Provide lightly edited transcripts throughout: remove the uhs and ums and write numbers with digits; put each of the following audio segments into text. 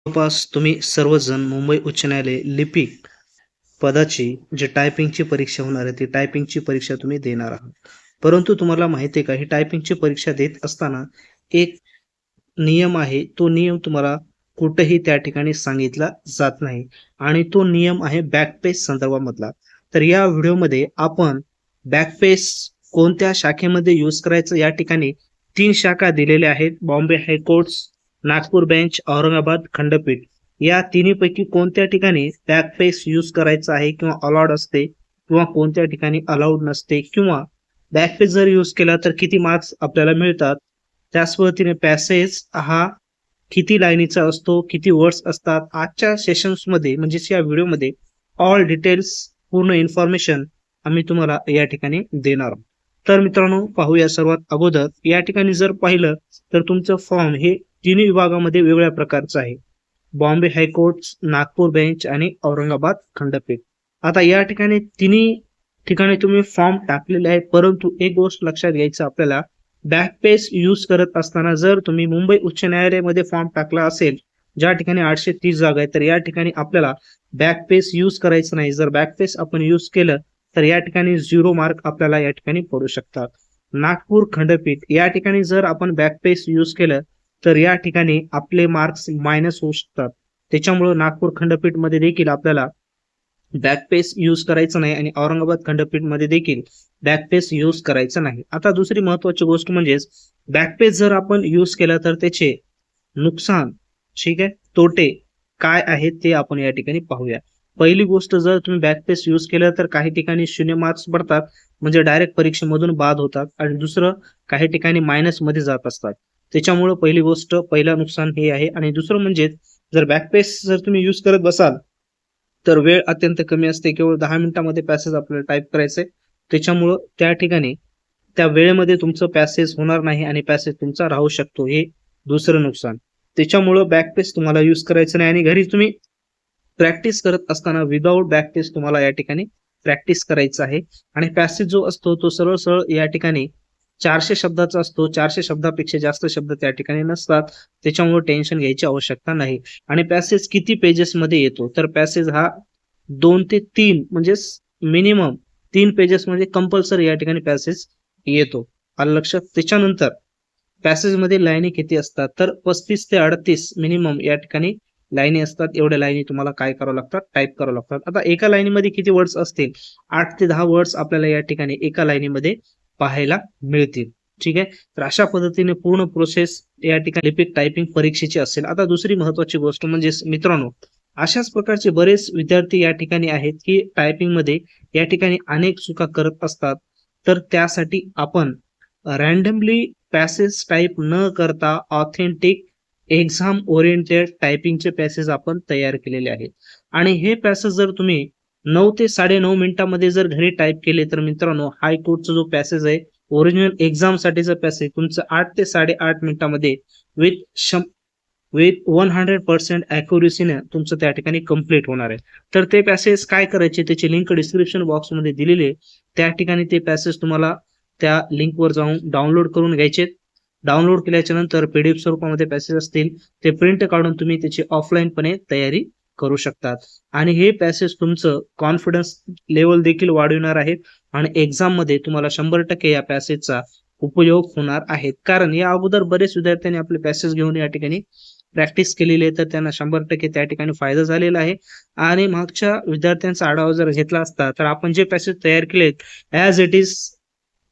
जवळपास तुम्ही सर्वजण मुंबई उच्च न्यायालय लिपिक पदाची जी टायपिंगची परीक्षा होणार आहे, ती टायपिंगची परीक्षा तुम्ही देणार आहात. परंतु तुम्हाला माहिती आहे का, ही टायपिंगची परीक्षा देत असताना एक नियम आहे. तो नियम तुम्हाला कुठेही त्या ठिकाणी सांगितला जात नाही आणि तो नियम आहे बॅकपेस संदर्भामधला. तर या व्हिडिओमध्ये आपण बॅकपेस कोणत्या शाखेमध्ये यूज करायचं या ठिकाणी 3 शाखा दिलेल्या आहेत. बॉम्बे हायकोर्ट्स, नागपूर बेंच, औरंगाबाद खंडपीठ. या तिन्हीपैकी कोणत्या ठिकाणी बॅकपेस यूज करायचं आहे किंवा अलाउड असते किंवा कोणत्या ठिकाणी अलाउड नसते किंवा बॅकपेस जर यूज केला तर किती मार्क्स आपल्याला मिळतात. त्याच पद्धतीने पॅसेज हा किती लाईनीचा असतो, किती वर्ड्स असतात. आजच्या सेशन्समध्ये म्हणजेच या व्हिडिओमध्ये ऑल डिटेल्स पूर्ण इन्फॉर्मेशन आम्ही तुम्हाला या ठिकाणी देणार आहोत. तर मित्रांनो, पाहूया सर्वात अगोदर या ठिकाणी जर पाहिलं तर तुमचं फॉर्म हे तिन्ही विभागामध्ये वेगळ्या प्रकारचं आहे. बॉम्बे हायकोर्ट्स, नागपूर बेंच आणि औरंगाबाद खंडपीठ. आता या ठिकाणी तिन्ही ठिकाणी तुम्ही फॉर्म टाकलेले आहे, परंतु एक गोष्ट लक्षात घ्यायचं आपल्याला, बॅकपेस यूज करत असताना जर तुम्ही मुंबई उच्च न्यायालयामध्ये फॉर्म टाकला असेल, ज्या ठिकाणी 830 जागा आहेत, तर या ठिकाणी आपल्याला बॅकपेस यूज करायचं नाही. जर बॅकपेस आपण यूज केलं तर या ठिकाणी 0 मार्क आपल्याला या ठिकाणी पडू शकतात. नागपूर खंडपीठ या ठिकाणी जर आपण बॅकपेस यूज केलं तर या ठिकाणी आपले मार्क्स मायनस होऊ शकतात. त्याच्यामुळे नागपूर खंडपीठमध्ये देखील आपल्याला बॅकपेस यूज करायचं नाही आणि औरंगाबाद खंडपीठमध्ये देखील बॅकपेस यूज करायचं नाही. आता दुसरी महत्वाची गोष्ट म्हणजेच बॅकपेस जर आपण यूज केला तर त्याचे नुकसान, ठीक आहे, तोटे काय आहेत ते आपण या ठिकाणी पाहूया. पहिली गोष्ट, जर तुम्ही बॅकपेस यूज केलं तर काही ठिकाणी 0 मार्क्स पडतात, म्हणजे डायरेक्ट परीक्षेमधून बाद होतात. आणि दुसरं, काही ठिकाणी मायनस मध्ये जात असतात. त्याच्यामुळे पहिली गोष्ट, पहिला नुकसान हे आहे. आणि दुसरं म्हणजे जर बॅकपेस जर तुम्ही यूज करत बसाल तर वेळ अत्यंत कमी असते. केवळ 10 मिनिटांमध्ये पॅसेज आपल्याला टाईप करायचंय. त्याच्यामुळं त्या ठिकाणी त्या वेळेमध्ये तुमचं पॅसेज होणार नाही आणि पॅसेज तुमचा राहू शकतो. हे दुसरं नुकसान. त्याच्यामुळं बॅकपेस तुम्हाला यूज करायचं नाही आणि घरी तुम्ही प्रॅक्टिस करत असताना विदाऊट बॅकपेस तुम्हाला या ठिकाणी प्रॅक्टिस करायचं आहे. आणि पॅसेज जो असतो तो सरळ सरळ या ठिकाणी 400 शब्दाचा असतो. 400 शब्दापेक्षा जास्त शब्द त्या ठिकाणी नसतात. त्याच्यामुळे टेन्शन घ्यायची आवश्यकता नाही. आणि पॅसेज किती पेजेस मध्ये येतो, तर पॅसेज हा 2 ते 3 म्हणजे मिनिमम 3 पेजेस मध्ये कंपल्सरी या ठिकाणी पॅसेज येतो. आलं लक्षात. त्याच्यानंतर पॅसेज मध्ये लाईनी किती असतात, तर 35 ते 38 मिनिमम या ठिकाणी लाईनी असतात. एवढ्या लाईनी तुम्हाला काय करावं लागतात, टाईप करावं लागतात. आता एका लाईनीमध्ये किती वर्ड्स असतील, 8 ते 10 वर्ड्स आपल्याला या ठिकाणी एका लाईनीमध्ये पाहायला मिळतील. ठीक आहे. तर अशा पद्धतीने पूर्ण प्रोसेस या ठिकाणी लिपिक टायपिंग परीक्षेची असेल. आता दुसरी महत्वाची गोष्ट म्हणजे मित्रांनो, अशाच प्रकारचे बरेच विद्यार्थी या ठिकाणी आहेत की टायपिंग मध्ये या ठिकाणी अनेक चुका करत असतात. तर त्यासाठी आपण रॅन्डमली पॅसेज टाईप न करता ऑथेंटिक एक्झाम ओरिएंटेड टायपिंगचे पॅसेज आपण तयार केलेले आहेत. आणि हे पॅसेज जर तुम्ही 9 ते 9.5 मिनिटांमध्ये जर घरी टाईप केले तर मित्रांनो, हायकोर्टचा जो पॅसेज आहे, ओरिजिनल एक्झाम साठीचा पॅसेज तुमचं 8 ते 8.5 मिनिटांमध्ये विथ 100% अॅक्युरेसीने तुमचं त्या ठिकाणी कंप्लीट होणार आहे. तर ते पॅसेज काय करायचे, त्याची लिंक डिस्क्रिप्शन बॉक्समध्ये दिलेली आहे. त्या ठिकाणी ते पॅसेज तुम्हाला त्या लिंकवर जाऊन डाउनलोड करून घ्यायचे. डाउनलोड केल्याच्या नंतर पीडीएफ स्वरूपामध्ये पॅसेज असतील, ते प्रिंट काढून तुम्ही त्याची ऑफलाईनपणे तयारी करू शकतात. आणि हे पॅसेज तुमचं कॉन्फिडन्स लेवल देखील वाढवणार आहे आणि एक्झाम मध्ये तुम्हाला 100% या पॅसेजचा उपयोग होणार आहे. कारण या अगोदर बरेच विद्यार्थ्यांनी आपले पॅसेज घेऊन या ठिकाणी प्रॅक्टिस केलेली आहे, तर त्यांना 100% त्या ठिकाणी फायदा झालेला आहे. आणि मागच्या विद्यार्थ्यांचा आढावा जर घेतला असता तर आपण जे पॅसेज तयार केलेत ॲज इट इज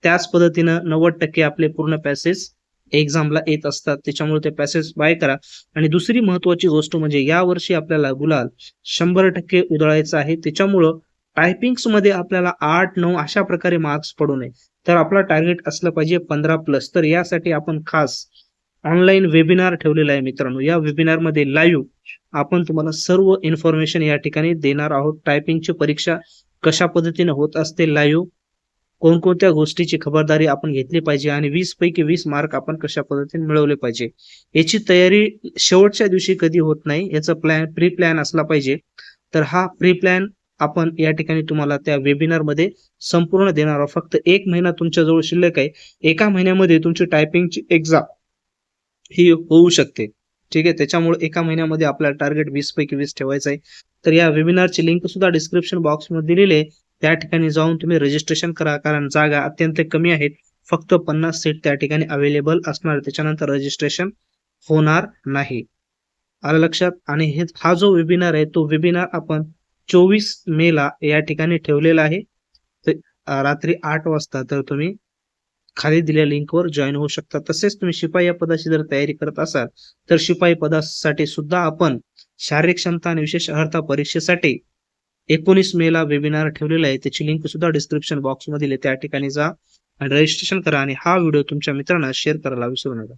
त्याच पद्धतीनं 90% आपले पूर्ण पॅसेज एक्झामला येत असतात. त्याच्यामुळे ते पॅसेज बाय करा. आणि दुसरी महत्वाची गोष्ट म्हणजे यावर्षी आपल्याला गुलाल 100% उधळायचा आहे. त्याच्यामुळं टायपिंग्स मध्ये आपल्याला 8-9 अशा प्रकारे मार्क्स पडू नये. तर आपला टार्गेट असलं पाहिजे 15+. तर यासाठी आपण खास ऑनलाईन वेबिनार ठेवलेला आहे मित्रांनो. या वेबिनार मध्ये लाईव्ह आपण तुम्हाला सर्व इन्फॉर्मेशन या ठिकाणी देणार आहोत. टायपिंगची परीक्षा कशा पद्धतीने होत असते लाईव्ह, कोणकोणत्या गोष्टीची खबरदारी आपण घेतली पाहिजे आणि 20 पैकी 20 मार्क आपण कशा पद्धतीने मिळवले पाहिजे, याची तयारी शेवटच्या दिवशी कधी होत नाही. याचा प्री प्लॅन असला पाहिजे. तर हा प्री प्लॅन आपण या ठिकाणी तुम्हाला त्या वेबिनार मध्ये संपूर्ण देणार आहोत. फक्त 1 महिना तुमच्या जवळ शिल्लक आहे. एका महिन्यामध्ये तुमची टायपिंगची एक्झाम ही होऊ शकते. ठीक आहे. त्याच्यामुळे एका महिन्यामध्ये आपल्याला टार्गेट 20 पैकी 20 ठेवायचं आहे. तर या वेबिनारची लिंक सुद्धा डिस्क्रिप्शन बॉक्समध्ये दिलेली आहे. त्या ठिकाणी जाऊन तुम्ही रजिस्ट्रेशन करा, कारण जागा अत्यंत कमी आहेत. फक्त 50 सीट त्या ठिकाणी अवेलेबल असणार आहे. त्याच्यानंतर रजिस्ट्रेशन होणार नाही. आलं लक्षात? आणि हा जो वेबिनार आहे तो वेबिनार आपण 24 मेला या ठिकाणी ठेवलेला आहे. तर रात्री 8 वाजता तर तुम्ही खाली दिलेल्या लिंकवर जॉईन होऊ शकता. तसेच तुम्ही शिपाई या पदाची जर तयारी करत असाल तर शिपाई पदासाठी सुद्धा आपण शारीरिक क्षमता आणि विशेष अर्हता परीक्षेसाठी 19 मेला वेबिनार ठेवलेला आहे. त्याची लिंक सुद्धा डिस्क्रिप्शन बॉक्समध्ये आहे. त्या ठिकाणी जा आणि रजिस्ट्रेशन करा आणि हा व्हिडिओ तुमच्या मित्रांना शेअर करायला विसरू नका.